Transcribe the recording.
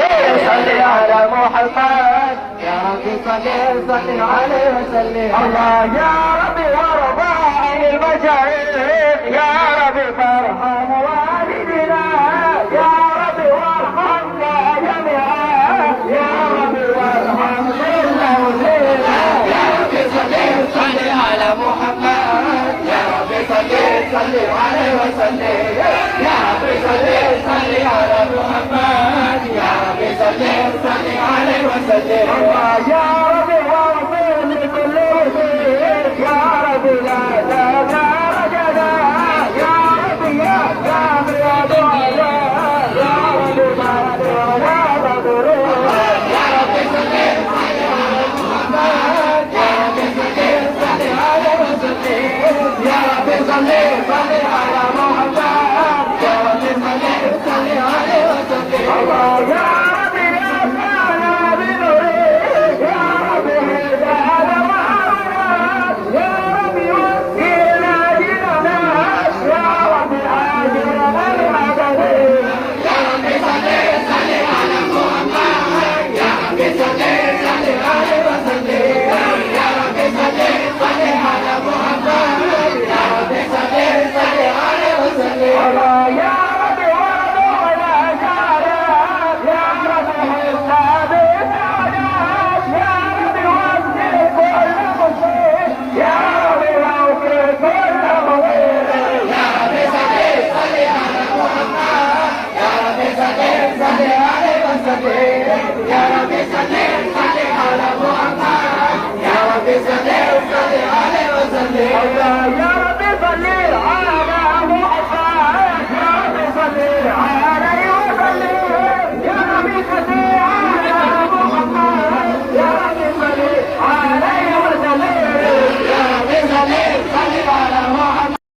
صل على محمد يا ربي صل عليه وسلم. الله يا ربي وارضى عن المشايخ يا ربي فارحم والدنا يا ربي وارحمنا جميعا يا ربي وارحمنا وزينا. يا ربي صل على محمد يا ربي صل عليه وسلم. يا ربي صل على محمد يا ربي صل عليه وسلم. الله يا ربي وارضى